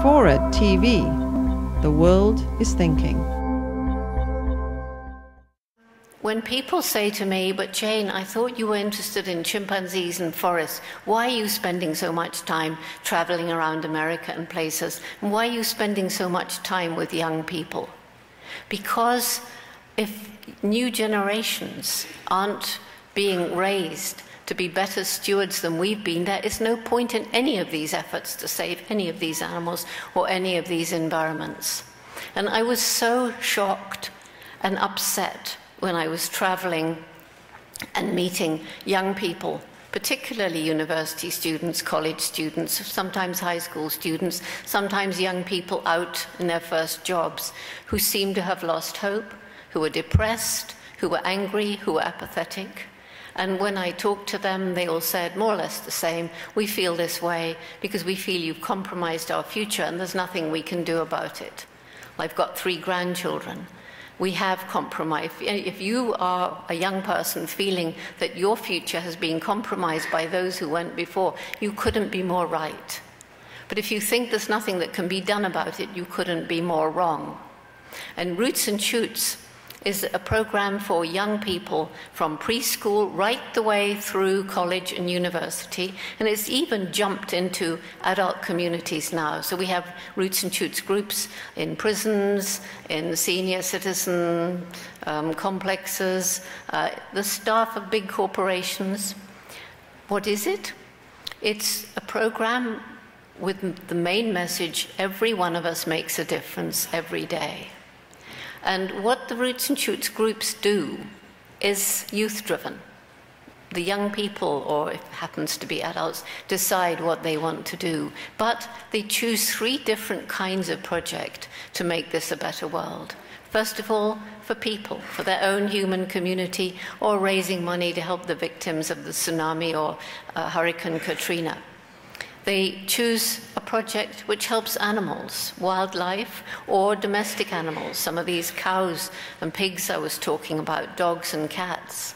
FORA.tv. The world is thinking. When people say to me, "But Jane, I thought you were interested in chimpanzees and forests. Why are you spending so much time traveling around America and places? And why are you spending so much time with young people?" Because if new generations aren't being raised to be better stewards than we've been, there is no point in any of these efforts to save any of these animals or any of these environments. And I was so shocked and upset when I was traveling and meeting young people, particularly university students, college students, sometimes high school students, sometimes young people out in their first jobs, who seemed to have lost hope, who were depressed, who were angry, who were apathetic. And when I talked to them, they all said more or less the same: "We feel this way because we feel you've compromised our future and there's nothing we can do about it." I've got 3 grandchildren. We have compromised. If you are a young person feeling that your future has been compromised by those who went before, you couldn't be more right. But if you think there's nothing that can be done about it, you couldn't be more wrong. And Roots and Shoots is a program for young people from preschool right the way through college and university, and it's even jumped into adult communities now. So we have Roots and Shoots groups in prisons, in senior citizen complexes, the staff of big corporations. What is it? It's a program with the main message: every one of us makes a difference every day. And what the Roots and Shoots groups do is youth-driven. The young people, or if it happens to be adults, decide what they want to do. But they choose 3 different kinds of project to make this a better world. First of all, for people, for their own human community, or raising money to help the victims of the tsunami or Hurricane Katrina. They choose a project which helps animals, wildlife, or domestic animals, some of these cows and pigs I was talking about, dogs and cats.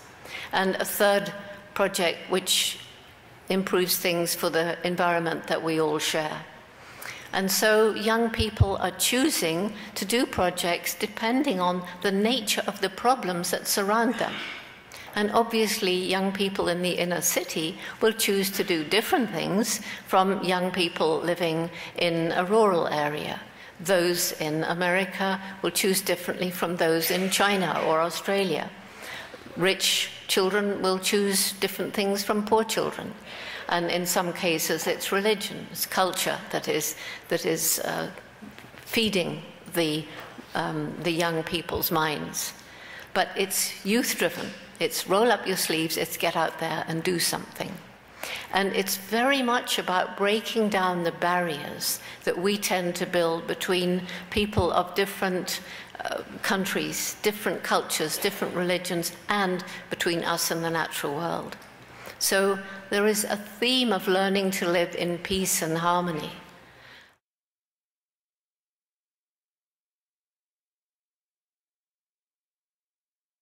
And a third project which improves things for the environment that we all share. And so young people are choosing to do projects depending on the nature of the problems that surround them. And obviously, young people in the inner city will choose to do different things from young people living in a rural area. Those in America will choose differently from those in China or Australia. Rich children will choose different things from poor children. And in some cases, it's religion, it's culture that is feeding the young people's minds. But it's youth-driven. It's roll up your sleeves, it's get out there and do something. And it's very much about breaking down the barriers that we tend to build between people of different countries, different cultures, different religions, and between us and the natural world. So there is a theme of learning to live in peace and harmony.